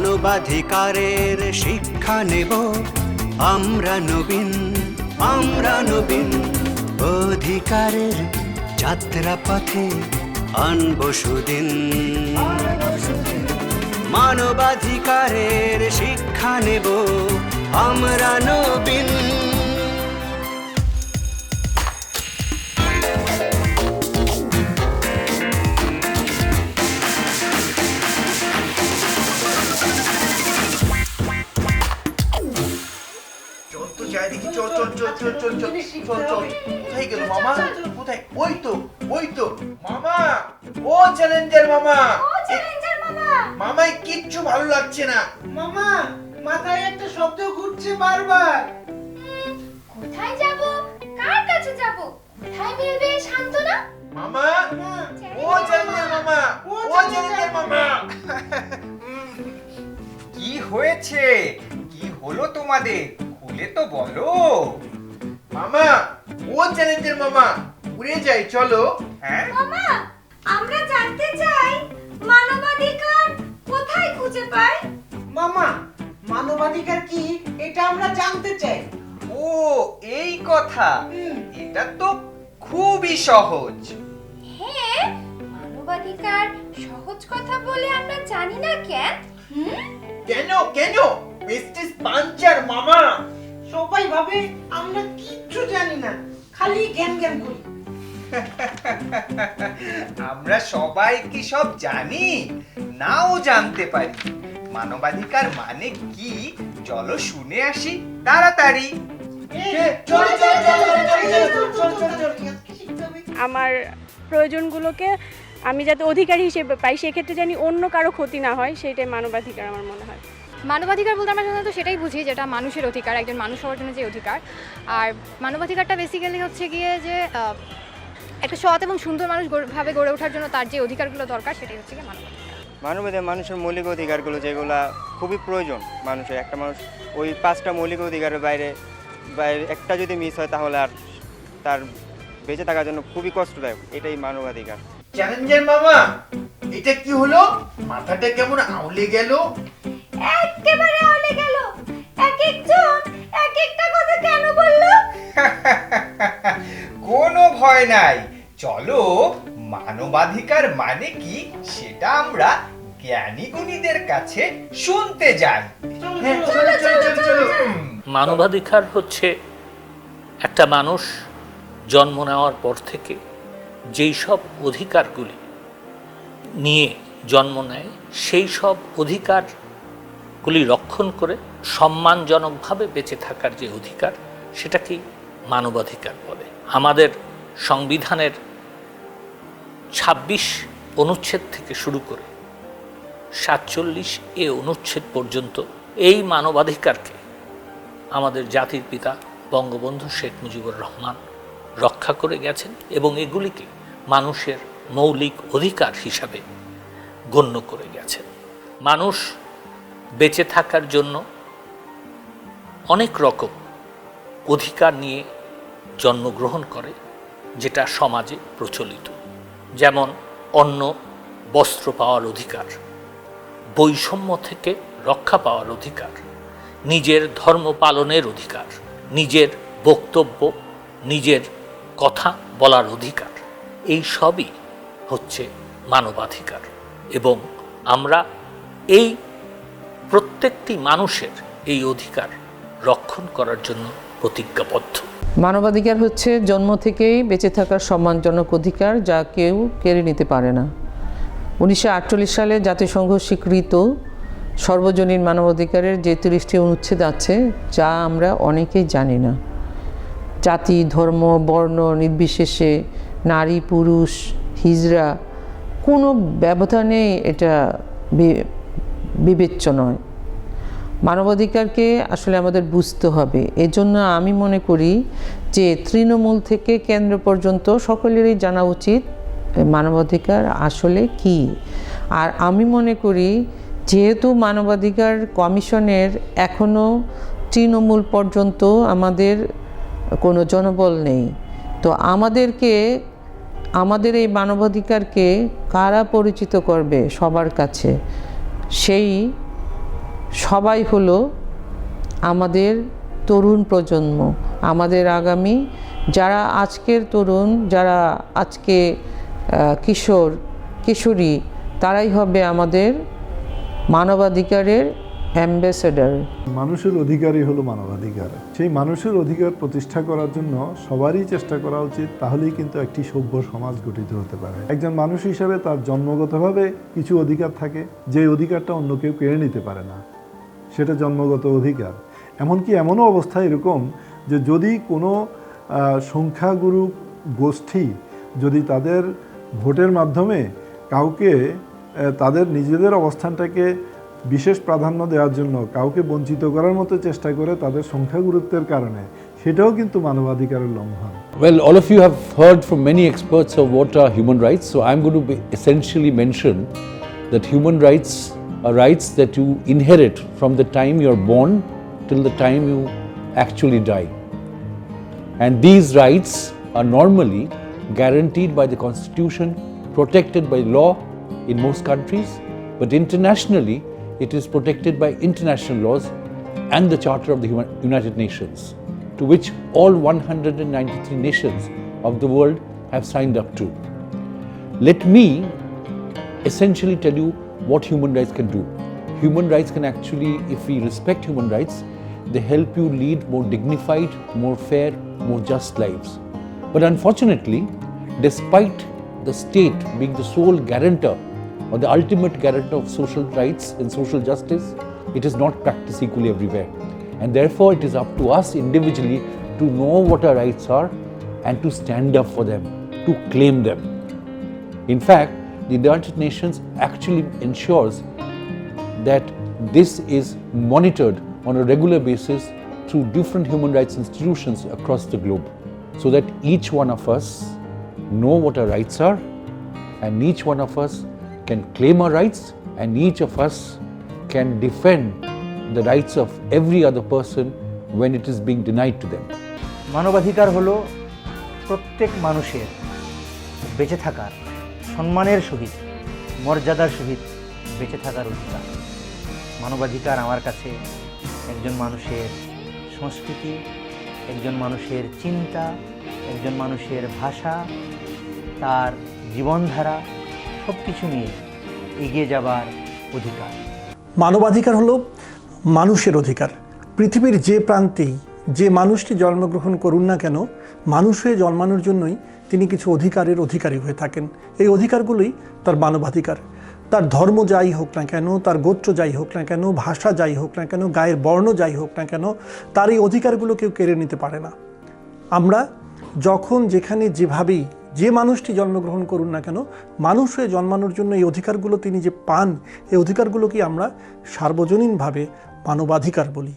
মানবাধিকারের শিক্ষা নেব আমরা নবীন অধিকারের যাত্রাপথে আনব সুদিন। মানবাধিকারের শিক্ষা নেব আমরা নবীন। কোথায় গেল মামা? কোথায়? ওই তো মামা, ও চ্যালেঞ্জার মামা। মামায় কিচ্ছু ভালো লাগছে না। মামা, মাথায় একটা শব্দ ঘুরছে বারবার। কোথায় যাব? কার কাছে যাব? কোথায় মিলবে সান্ত্বনা? মামা, ও চ্যালেঞ্জার মামা, ও চ্যালেঞ্জার মামা। কি হয়েছে? কি হলো তোমাদের? খুলে তো বলো। মামা, ও চ্যালেঞ্জার মামা, উড়ে যাই চলো। হ্যাঁ মামা, আমরা জানতে চাই মানবাধিকার কোথায় খুঁজে পাই? মামা, মানবাধিকার কি এটা আমরা জানতে চাই। ও এই কথা। এটা তো খুবই সহজ। হ্যাঁ, মানবাধিকার সহজ কথা বলে আমরা জানি না কেন? কেন মিস্টার পাঞ্চার মামা? সবাই ভাবে আমরা কিচ্ছু জানি না, খালি জ্ঞান করি। আমরা সবাই কি সব জানি? নাও জানতে পারি। মানবাধিকার মানে কি চলো শুনে আসি তাড়াতাড়ি। আমার প্রয়োজনগুলোকে আমি যাতে অধিকার হিসেবে পাই, সেক্ষেত্রে জানি অন্য কারো ক্ষতি না হয়, সেইটাই মানবাধিকার আমার মনে হয়। মানবাধিকার বলতে আমরা সাধারণত সেটাই বুঝি যেটা মানুষের অধিকার, একজন মানুষ হওয়ার জন্য যে অধিকার। আর মানবাধিকারটা বেসিক্যালি হচ্ছে গিয়ে যে একটা সৎ এবং সুন্দর মানুষ ভাবে গড়ে ওঠার জন্য তার যে অধিকারগুলো দরকার সেটাই হচ্ছে গিয়ে মানবাধিকার। মানবাধিকার মানুষের মৌলিক অধিকারগুলো যেগুলো খুবই প্রয়োজন মানুষের। একটা মানুষ ওই 5টা মৌলিক অধিকারের বাইরে একটা যদি মিস হয় তাহলে আর তার বেঁচে থাকার জন্য খুবই কষ্টদায়ক। এটাই মানবাধিকার। চ্যালেঞ্জার মামা, এটা কি হলো? মাথাটা কেমন আউলে গেল? একেবারে আউলে গেল। এক একজন এক একটা কথা কেন বললো? কোনো ভয় নাই, চলো মানবাধিকার মানে কি সেটা আমরা জ্ঞানী গুণীদের কাছে শুনতে যাই। চলো। মানবাধিকার হচ্ছে একটা মানুষ জন্ম নেওয়ার পর থেকে যেই সব অধিকারগুলি নিয়ে জন্ম নেয় সেই সব অধিকারগুলি রক্ষণ করে সম্মানজনকভাবে বেঁচে থাকার যে অধিকার, সেটাকেই মানবাধিকার বলে। আমাদের সংবিধানের 26 অনুচ্ছেদ থেকে শুরু করে 47 অনুচ্ছেদ পর্যন্ত এই মানবাধিকারকে আমাদের জাতির পিতা বঙ্গবন্ধু শেখ মুজিবুর রহমান রক্ষা করে গেছেন এবং এগুলিকে মানুষের মৌলিক অধিকার হিসাবে গণ্য করে গেছেন। মানুষ বেঁচে থাকার জন্য অনেক রকম অধিকার নিয়ে জন্মগ্রহণ করে, যেটা সমাজে প্রচলিত, যেমন অন্ন বস্ত্র পাওয়ার অধিকার, বৈষম্য থেকে রক্ষা পাওয়ার অধিকার, নিজের ধর্ম পালনের অধিকার, নিজের বক্তব্য নিজের কথা বলার অধিকার। এই সবই হচ্ছে মানবাধিকার এবং আমরা এই প্রত্যেকটি মানুষের এই অধিকার রক্ষণ করার জন্য প্রতিজ্ঞাবদ্ধ। মানবাধিকার হচ্ছে জন্ম থেকেই বেঁচে থাকার সম্মানজনক অধিকার, যা কেউ কেড়ে নিতে পারে না। 1948 সালে জাতিসংঘ স্বীকৃত সর্বজনীন মানবাধিকারের যে 30টি অনুচ্ছেদ আছে, যা আমরা অনেকেই জানি না। জাতি, ধর্ম, বর্ণ নির্বিশেষে নারী, পুরুষ, হিজড়া কোনো ব্যবধানে এটা বিবেচ্য নয়। মানবাধিকারকে আসলে আমাদের বুঝতে হবে। এজন্য আমি মনে করি যে তৃণমূল থেকে কেন্দ্র পর্যন্ত সকলেরই জানা উচিত মানবাধিকার আসলে কি। আর আমি মনে করি যেহেতু মানবাধিকার কমিশনের এখনও তৃণমূল পর্যন্ত আমাদের কোনো জনবল নেই, তো আমাদের এই মানবাধিকারকে কারা পরিচিত করবে সবার কাছে, সেই সবাই হলো আমাদের তরুণ প্রজন্ম, আমাদের আগামী, যারা আজকের তরুণ, যারা আজকে কিশোর কিশোরী, তারাই হবে আমাদের মানবাধিকারের অ্যাম্বাসেডর। মানুষের অধিকারই হলো মানবাধিকার। সেই মানুষের অধিকার প্রতিষ্ঠা করার জন্য সবারই চেষ্টা করা উচিত, তাহলেই কিন্তু একটি সভ্য সমাজ গঠিত হতে পারে। একজন মানুষ হিসাবে তার জন্মগতভাবে কিছু অধিকার থাকে, যে অধিকারটা অন্য কেউ কেড়ে নিতে পারে না, সেটা জন্মগত অধিকার। এমনকি এমনও অবস্থা এরকম যে যদি কোনো সংখ্যাগুরু গোষ্ঠী যদি তাদের ভোটের মাধ্যমে কাউকে তাদের নিজেদের অবস্থানটাকে বিশেষ প্রাধান্য দেওয়ার জন্য কাউকে বঞ্চিত করার মতো চেষ্টা করে তাদের সংখ্যাগুরুত্বের কারণে, সেটাও কিন্তু মানবাধিকারের লঙ্ঘন। Well, all of you have heard from many experts of what are human rights, so I'm going to essentially mention that human rights are rights that you inherit from the time you're born till the time you actually die. And these rights are normally guaranteed by the Constitution, protected by law in most countries, but internationally it is protected by international laws and the Charter of the United Nations, to which all 193 nations of the world have signed up to. Let me essentially tell you what human rights can do. Human rights can actually, if we respect human rights, they help you lead more dignified, more fair, more just lives. But unfortunately, despite the state being the sole guarantor or the ultimate guarantor of social rights and social justice, it is not practiced equally everywhere. And therefore, it is up to us individually to know what our rights are and to stand up for them, to claim them. In fact, the United Nations actually ensures that this is monitored on a regular basis through different human rights institutions across the globe, so that each one of us know what our rights are, and each one of us can claim our rights, and each of us can defend the rights of every other person when it is being denied to them. মানবাধিকার হলো প্রত্যেক মানুষের বেঁচে থাকার, সম্মানের সহিত, মর্যাদার সহিত বেঁচে থাকার অধিকার। মানবাধিকার আমার কাছে একজন মানুষের সংস্কৃতি, একজন মানুষের চিন্তা, একজন মানুষের ভাষা, তার জীবনধারা, সব কিছু নিয়ে এগিয়ে যাবার অধিকার। মানবাধিকার হলো মানুষের অধিকার। পৃথিবীর যে প্রান্তেই যে মানুষটি জন্মগ্রহণ করুন না কেন, মানুষ হয়ে জন্মানোর জন্যই তিনি কিছু অধিকারের অধিকারী হয়ে থাকেন। এই অধিকারগুলোই তার মানবাধিকার। তার ধর্ম যাই হোক না কেন, তার গোত্র যাই হোক না কেন, ভাষা যাই হোক না কেন, গায়ের বর্ণ যাই হোক না কেন, তার এই অধিকারগুলো কেউ কেড়ে নিতে পারে না। আমরা যখন যেখানে যেভাবেই যে মানুষটি জন্মগ্রহণ করুন না কেন, মানুষ হয়ে জন্মানোর জন্য এই অধিকারগুলো তিনি যে পান, এই অধিকারগুলোকে আমরা সার্বজনীনভাবে মানবাধিকার বলি।